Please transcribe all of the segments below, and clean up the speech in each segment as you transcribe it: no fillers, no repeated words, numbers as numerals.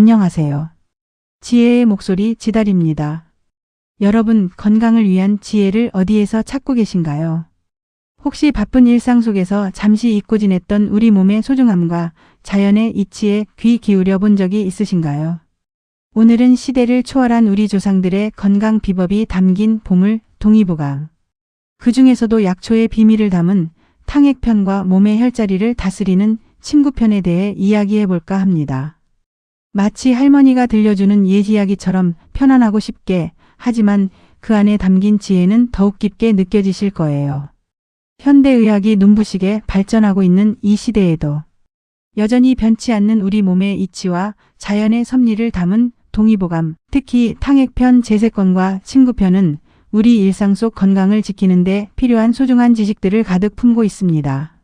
안녕하세요. 지혜의 목소리 지달입니다. 여러분, 건강을 위한 지혜를 어디에서 찾고 계신가요? 혹시 바쁜 일상 속에서 잠시 잊고 지냈던 우리 몸의 소중함과 자연의 이치에 귀 기울여 본 적이 있으신가요? 오늘은 시대를 초월한 우리 조상들의 건강 비법이 담긴 보물 동의보감. 그 중에서도 약초의 비밀을 담은 탕액편과 몸의 혈자리를 다스리는 친구편에 대해 이야기해 볼까 합니다. 마치 할머니가 들려주는 옛 이야기처럼 편안하고 쉽게, 하지만 그 안에 담긴 지혜는 더욱 깊게 느껴지실 거예요. 현대의학이 눈부시게 발전하고 있는 이 시대에도 여전히 변치 않는 우리 몸의 이치와 자연의 섭리를 담은 동의보감, 특히 탕액편 제세권과 친구편은 우리 일상 속 건강을 지키는 데 필요한 소중한 지식들을 가득 품고 있습니다.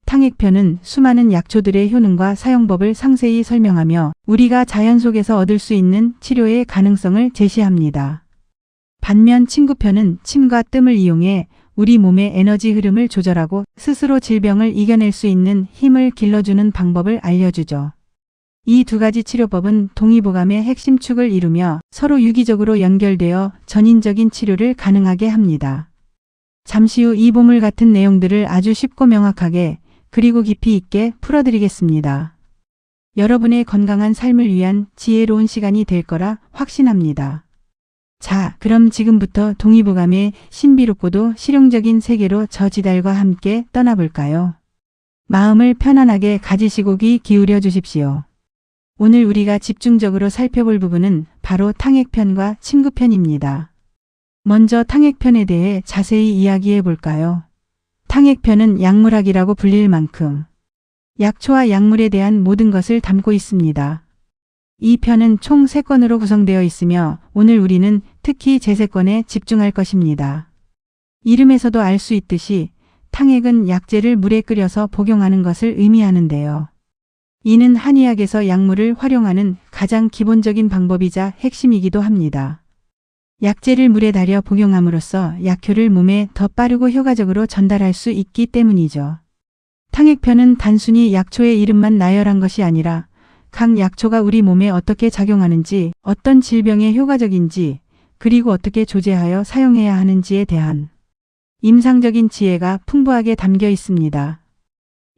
탕액편은 수많은 약초들의 효능과 사용법을 상세히 설명하며 우리가 자연 속에서 얻을 수 있는 치료의 가능성을 제시합니다. 반면 친구편은 침과 뜸을 이용해 우리 몸의 에너지 흐름을 조절하고 스스로 질병을 이겨낼 수 있는 힘을 길러주는 방법을 알려주죠. 이 두 가지 치료법은 동의보감의 핵심 축을 이루며 서로 유기적으로 연결되어 전인적인 치료를 가능하게 합니다. 잠시 후 이 보물 같은 내용들을 아주 쉽고 명확하게 그리고 깊이 있게 풀어드리겠습니다. 여러분의 건강한 삶을 위한 지혜로운 시간이 될 거라 확신합니다. 자, 그럼 지금부터 동의보감의 신비롭고도 실용적인 세계로 저 지달과 함께 떠나볼까요? 마음을 편안하게 가지시고 귀 기울여 주십시오. 오늘 우리가 집중적으로 살펴볼 부분은 바로 탕액편과 친구편입니다. 먼저 탕액편에 대해 자세히 이야기해 볼까요? 탕액편은 약물학이라고 불릴 만큼 약초와 약물에 대한 모든 것을 담고 있습니다. 이 편은 총 3권으로 구성되어 있으며 오늘 우리는 특히 제세권에 집중할 것입니다. 이름에서도 알 수 있듯이 탕액은 약재를 물에 끓여서 복용하는 것을 의미하는데요. 이는 한의학에서 약물을 활용하는 가장 기본적인 방법이자 핵심이기도 합니다. 약재를 물에 달여 복용함으로써 약효를 몸에 더 빠르고 효과적으로 전달할 수 있기 때문이죠. 탕액편은 단순히 약초의 이름만 나열한 것이 아니라 각 약초가 우리 몸에 어떻게 작용하는지, 어떤 질병에 효과적인지, 그리고 어떻게 조제하여 사용해야 하는지에 대한 임상적인 지혜가 풍부하게 담겨 있습니다.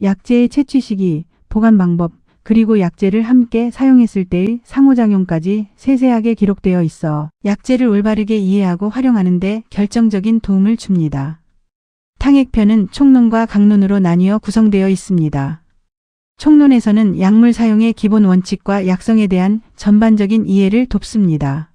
약재의 채취 시기, 보관 방법, 그리고 약재를 함께 사용했을 때의 상호작용까지 세세하게 기록되어 있어 약재를 올바르게 이해하고 활용하는 데 결정적인 도움을 줍니다. 탕액편은 촉론과 강론으로 나뉘어 구성되어 있습니다. 촉론에서는 약물 사용의 기본 원칙과 약성에 대한 전반적인 이해를 돕습니다.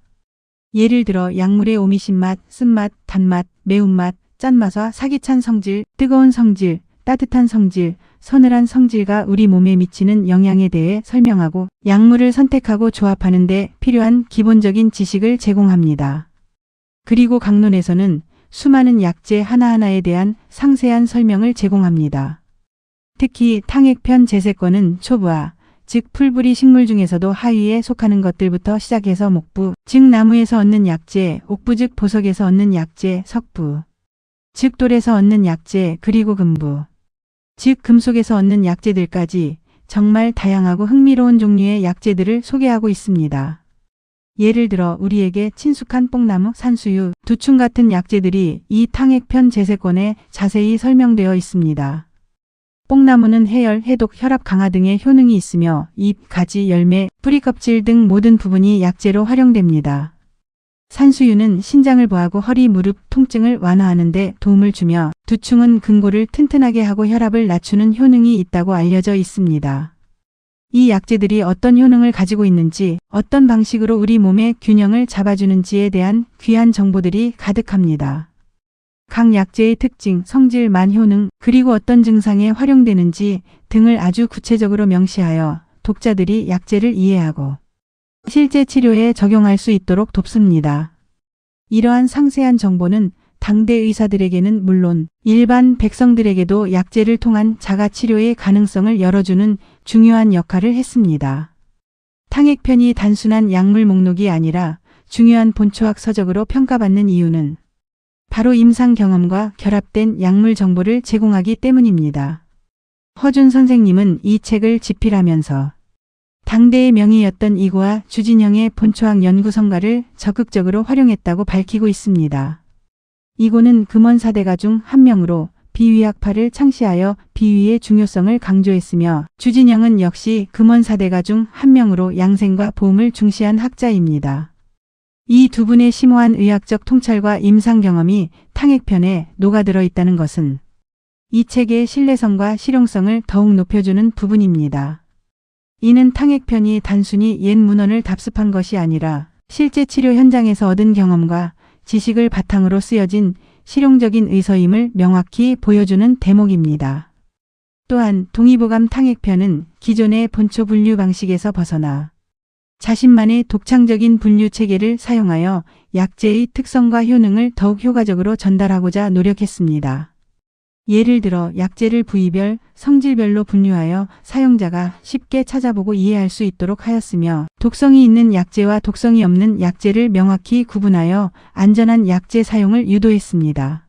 예를 들어 약물의 오미신맛, 쓴맛, 단맛, 매운맛, 짠맛과 사기찬 성질, 뜨거운 성질, 따뜻한 성질, 서늘한 성질과 우리 몸에 미치는 영향에 대해 설명하고 약물을 선택하고 조합하는 데 필요한 기본적인 지식을 제공합니다. 그리고 강론에서는 수많은 약재 하나하나에 대한 상세한 설명을 제공합니다. 특히 탕액편 제세권은 초부화, 즉 풀뿌리 식물 중에서도 하위에 속하는 것들부터 시작해서 목부, 즉 나무에서 얻는 약재, 옥부 즉 보석에서 얻는 약재, 석부, 즉 돌에서 얻는 약재, 그리고 금부, 즉 금속에서 얻는 약재들까지 정말 다양하고 흥미로운 종류의 약재들을 소개하고 있습니다. 예를 들어 우리에게 친숙한 뽕나무, 산수유, 두충 같은 약재들이 이 탕액편 제세권에 자세히 설명되어 있습니다. 뽕나무는 해열, 해독, 혈압 강화 등의 효능이 있으며 잎, 가지, 열매, 뿌리 껍질 등 모든 부분이 약재로 활용됩니다. 산수유는 신장을 보하고 허리, 무릎 통증을 완화하는 데 도움을 주며 두충은 근골을 튼튼하게 하고 혈압을 낮추는 효능이 있다고 알려져 있습니다. 이 약재들이 어떤 효능을 가지고 있는지, 어떤 방식으로 우리 몸의 균형을 잡아주는지에 대한 귀한 정보들이 가득합니다. 각 약재의 특징, 성질, 만효능, 그리고 어떤 증상에 활용되는지 등을 아주 구체적으로 명시하여 독자들이 약재를 이해하고 실제 치료에 적용할 수 있도록 돕습니다. 이러한 상세한 정보는 당대 의사들에게는 물론 일반 백성들에게도 약재를 통한 자가치료의 가능성을 열어주는 중요한 역할을 했습니다. 탕액편이 단순한 약물 목록이 아니라 중요한 본초학 서적으로 평가받는 이유는 바로 임상 경험과 결합된 약물 정보를 제공하기 때문입니다. 허준 선생님은 이 책을 집필하면서 당대의 명의였던 이고와 주진영의 본초학 연구성가를 적극적으로 활용했다고 밝히고 있습니다. 이고는 금원사대가 중 한 명으로 비위학파를 창시하여 비위의 중요성을 강조했으며 주진영은 역시 금원사대가 중 한 명으로 양생과 보험을 중시한 학자입니다. 이 두 분의 심오한 의학적 통찰과 임상 경험이 탕핵편에 녹아들어 있다는 것은 이 책의 신뢰성과 실용성을 더욱 높여주는 부분입니다. 이는 탕핵편이 단순히 옛 문헌을 답습한 것이 아니라 실제 치료 현장에서 얻은 경험과 지식을 바탕으로 쓰여진 실용적인 의서임을 명확히 보여주는 대목입니다. 또한 동의보감 탕핵편은 기존의 본초 분류 방식에서 벗어나 자신만의 독창적인 분류 체계를 사용하여 약제의 특성과 효능을 더욱 효과적으로 전달하고자 노력했습니다. 예를 들어 약제를 부위별, 성질별로 분류하여 사용자가 쉽게 찾아보고 이해할 수 있도록 하였으며 독성이 있는 약제와 독성이 없는 약제를 명확히 구분하여 안전한 약제 사용을 유도했습니다.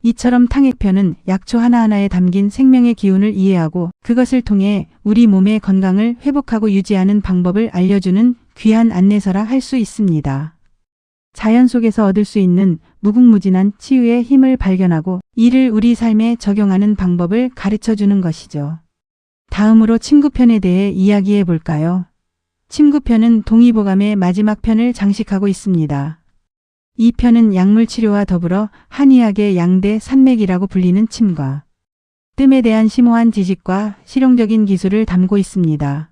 이처럼 탕핵편은 약초 하나하나에 담긴 생명의 기운을 이해하고 그것을 통해 우리 몸의 건강을 회복하고 유지하는 방법을 알려주는 귀한 안내서라 할 수 있습니다. 자연 속에서 얻을 수 있는 무궁무진한 치유의 힘을 발견하고 이를 우리 삶에 적용하는 방법을 가르쳐주는 것이죠. 다음으로 침구편에 대해 이야기해 볼까요? 침구편은 동의보감의 마지막 편을 장식하고 있습니다. 이 편은 약물치료와 더불어 한의학의 양대 산맥이라고 불리는 침과 뜸에 대한 심오한 지식과 실용적인 기술을 담고 있습니다.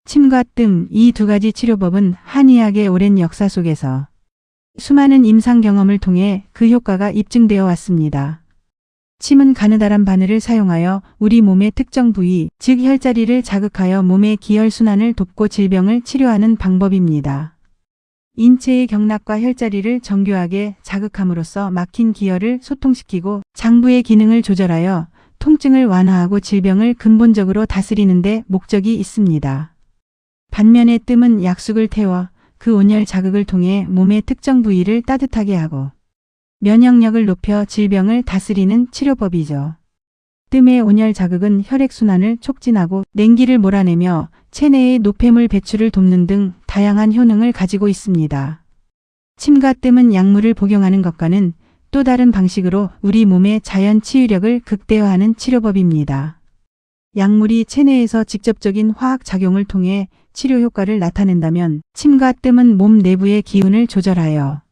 침과 뜸, 이 두 가지 치료법은 한의학의 오랜 역사 속에서 수많은 임상 경험을 통해 그 효과가 입증되어 왔습니다. 침은 가느다란 바늘을 사용하여 우리 몸의 특정 부위, 즉 혈자리를 자극하여 몸의 기혈순환을 돕고 질병을 치료하는 방법입니다. 인체의 경락과 혈자리를 정교하게 자극함으로써 막힌 기혈을 소통시키고 장부의 기능을 조절하여 통증을 완화하고 질병을 근본적으로 다스리는 데 목적이 있습니다. 반면에 뜸은 약숙을 태워 그 온열 자극을 통해 몸의 특정 부위를 따뜻하게 하고 면역력을 높여 질병을 다스리는 치료법이죠. 뜸의 온열 자극은 혈액순환을 촉진하고 냉기를 몰아내며 체내의 노폐물 배출을 돕는 등 다양한 효능을 가지고 있습니다. 침과 뜸은 약물을 복용하는 것과는 또 다른 방식으로 우리 몸의 자연 치유력을 극대화하는 치료법입니다. 약물이 체내에서 직접적인 화학 작용을 통해 치료 효과를 나타낸다면 침과 뜸은 몸 내부의 기운을 조절하여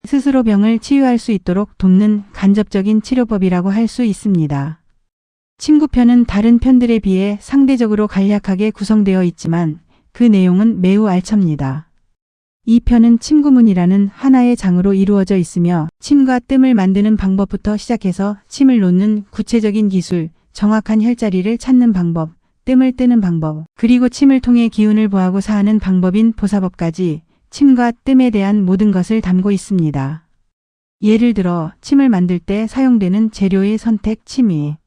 스스로 병을 치유할 수 있도록 돕는 간접적인 치료법이라고 할 수 있습니다. 침구편은 다른 편들에 비해 상대적으로 간략하게 구성되어 있지만 그 내용은 매우 알찹니다. 이 편은 침구문이라는 하나의 장으로 이루어져 있으며 침과 뜸을 만드는 방법부터 시작해서 침을 놓는 구체적인 기술, 정확한 혈자리를 찾는 방법, 뜸을 뜨는 방법, 그리고 침을 통해 기운을 보하고 사하는 방법인 보사법까지 침과 뜸에 대한 모든 것을 담고 있습니다. 예를 들어 침을 만들 때 사용되는 재료의 선택, 침이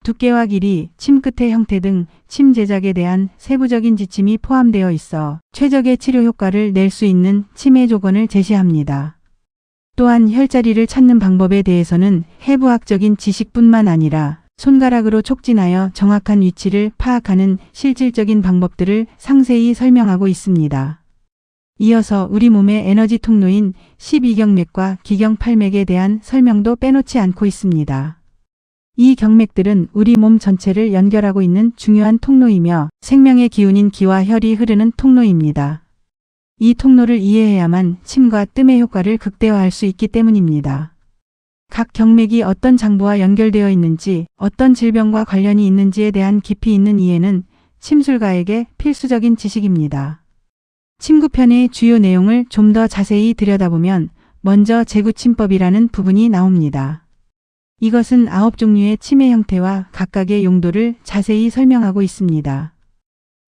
두께와 길이, 침 끝의 형태 등 침 제작에 대한 세부적인 지침이 포함되어 있어 최적의 치료 효과를 낼 수 있는 침의 조건을 제시합니다. 또한 혈자리를 찾는 방법에 대해서는 해부학적인 지식뿐만 아니라 손가락으로 촉진하여 정확한 위치를 파악하는 실질적인 방법들을 상세히 설명하고 있습니다. 이어서 우리 몸의 에너지 통로인 12경맥과 기경팔맥에 대한 설명도 빼놓지 않고 있습니다. 이 경맥들은 우리 몸 전체를 연결하고 있는 중요한 통로이며 생명의 기운인 기와 혈이 흐르는 통로입니다. 이 통로를 이해해야만 침과 뜸의 효과를 극대화할 수 있기 때문입니다. 각 경맥이 어떤 장부와 연결되어 있는지, 어떤 질병과 관련이 있는지에 대한 깊이 있는 이해는 침술가에게 필수적인 지식입니다. 침구편의 주요 내용을 좀 더 자세히 들여다보면 먼저 제구침법이라는 부분이 나옵니다. 이것은 9종류의 침의 형태와 각각의 용도를 자세히 설명하고 있습니다.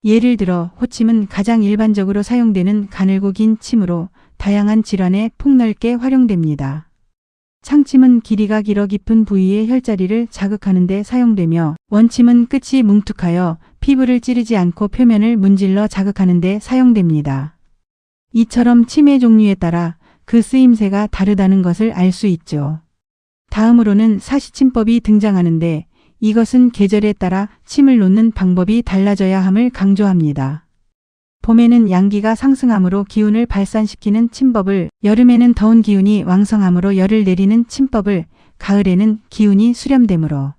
예를 들어 호침은 가장 일반적으로 사용되는 가늘고 긴 침으로 다양한 질환에 폭넓게 활용됩니다. 창침은 길이가 길어 깊은 부위의 혈자리를 자극하는 데 사용되며 원침은 끝이 뭉툭하여 피부를 찌르지 않고 표면을 문질러 자극하는 데 사용됩니다. 이처럼 침의 종류에 따라 그 쓰임새가 다르다는 것을 알 수 있죠. 다음으로는 사시침법이 등장하는데 이것은 계절에 따라 침을 놓는 방법이 달라져야 함을 강조합니다. 봄에는 양기가 상승함으로 기운을 발산시키는 침법을, 여름에는 더운 기운이 왕성함으로 열을 내리는 침법을, 가을에는 기운이 수렴되므로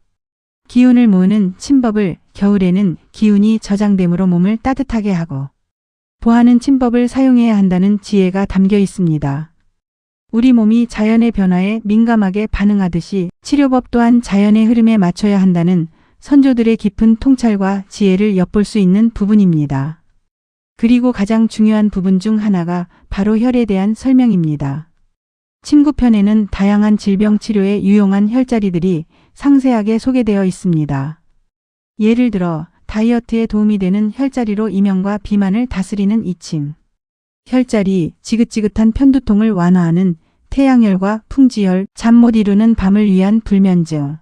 기운을 모으는 침법을, 겨울에는 기운이 저장되므로 몸을 따뜻하게 하고 보하는 침법을 사용해야 한다는 지혜가 담겨 있습니다. 우리 몸이 자연의 변화에 민감하게 반응하듯이 치료법 또한 자연의 흐름에 맞춰야 한다는 선조들의 깊은 통찰과 지혜를 엿볼 수 있는 부분입니다. 그리고 가장 중요한 부분 중 하나가 바로 혈에 대한 설명입니다. 침구편에는 다양한 질병 치료에 유용한 혈자리들이 상세하게 소개되어 있습니다. 예를 들어 다이어트에 도움이 되는 혈자리로 이명과 비만을 다스리는 이침, 혈자리, 지긋지긋한 편두통을 완화하는 태양혈과 풍지혈, 잠 못 이루는 밤을 위한 불면증,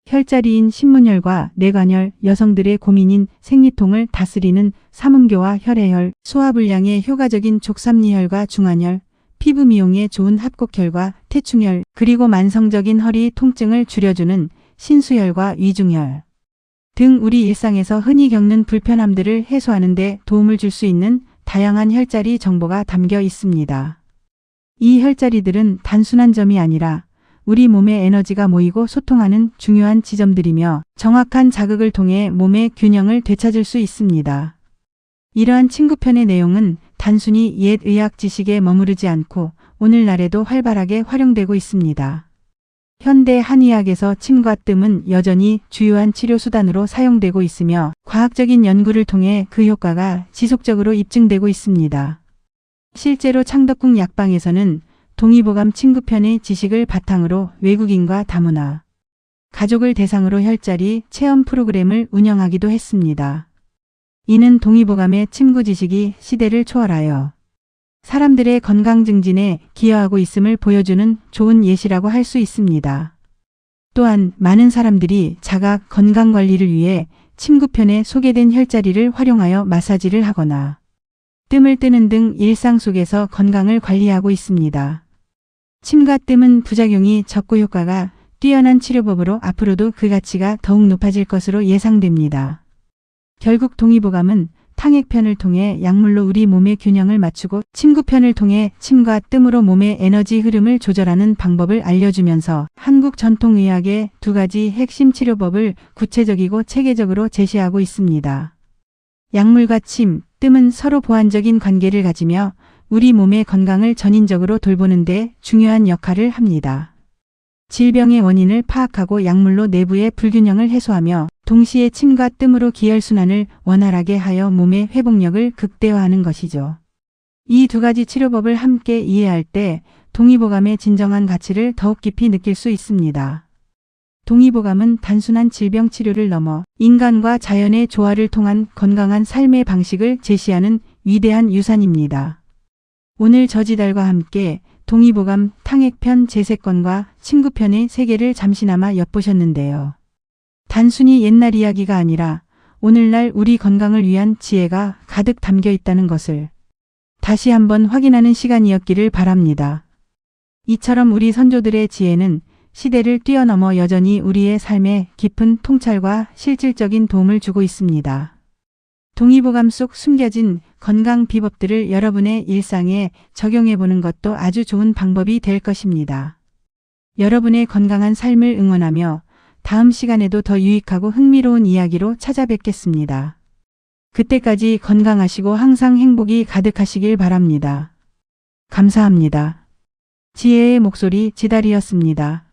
혈자리인 신문혈과 뇌관혈, 여성들의 고민인 생리통을 다스리는 삼음교와 혈해혈, 소화불량에 효과적인 족삼리혈과 중환혈, 피부 미용에 좋은 합곡혈과 태충혈, 그리고 만성적인 허리 통증을 줄여주는 신수혈과 위중혈 등 우리 일상에서 흔히 겪는 불편함들을 해소하는 데 도움을 줄 수 있는 다양한 혈자리 정보가 담겨 있습니다. 이 혈자리들은 단순한 점이 아니라 우리 몸의 에너지가 모이고 소통하는 중요한 지점들이며 정확한 자극을 통해 몸의 균형을 되찾을 수 있습니다. 이러한 침구편의 내용은 단순히 옛 의학 지식에 머무르지 않고 오늘날에도 활발하게 활용되고 있습니다. 현대 한의학에서 침과 뜸은 여전히 주요한 치료 수단으로 사용되고 있으며 과학적인 연구를 통해 그 효과가 지속적으로 입증되고 있습니다. 실제로 창덕궁 약방에서는 동의보감 침구편의 지식을 바탕으로 외국인과 다문화, 가족을 대상으로 혈자리 체험 프로그램을 운영하기도 했습니다. 이는 동의보감의 침구 지식이 시대를 초월하여 사람들의 건강 증진에 기여하고 있음을 보여주는 좋은 예시라고 할 수 있습니다. 또한 많은 사람들이 자가 건강관리를 위해 침구편에 소개된 혈자리를 활용하여 마사지를 하거나 뜸을 뜨는 등 일상 속에서 건강을 관리하고 있습니다. 침과 뜸은 부작용이 적고 효과가 뛰어난 치료법으로 앞으로도 그 가치가 더욱 높아질 것으로 예상됩니다. 결국 동의보감은 탕액편을 통해 약물로 우리 몸의 균형을 맞추고 침구편을 통해 침과 뜸으로 몸의 에너지 흐름을 조절하는 방법을 알려주면서 한국 전통의학의 두 가지 핵심 치료법을 구체적이고 체계적으로 제시하고 있습니다. 약물과 침, 뜸은 서로 보완적인 관계를 가지며 우리 몸의 건강을 전인적으로 돌보는 데 중요한 역할을 합니다. 질병의 원인을 파악하고 약물로 내부의 불균형을 해소하며 동시에 침과 뜸으로 기혈순환을 원활하게 하여 몸의 회복력을 극대화하는 것이죠. 이 두 가지 치료법을 함께 이해할 때 동의보감의 진정한 가치를 더욱 깊이 느낄 수 있습니다. 동의보감은 단순한 질병 치료를 넘어 인간과 자연의 조화를 통한 건강한 삶의 방식을 제시하는 위대한 유산입니다. 오늘 저지달과 함께 동의보감 탕액편 제세권과 침구편의 세계를 잠시나마 엿보셨는데요. 단순히 옛날 이야기가 아니라 오늘날 우리 건강을 위한 지혜가 가득 담겨 있다는 것을 다시 한번 확인하는 시간이었기를 바랍니다. 이처럼 우리 선조들의 지혜는 시대를 뛰어넘어 여전히 우리의 삶에 깊은 통찰과 실질적인 도움을 주고 있습니다. 동의보감 속 숨겨진 건강 비법들을 여러분의 일상에 적용해 보는 것도 아주 좋은 방법이 될 것입니다. 여러분의 건강한 삶을 응원하며 다음 시간에도 더 유익하고 흥미로운 이야기로 찾아뵙겠습니다. 그때까지 건강하시고 항상 행복이 가득하시길 바랍니다. 감사합니다. 지혜의 목소리 지달이었습니다.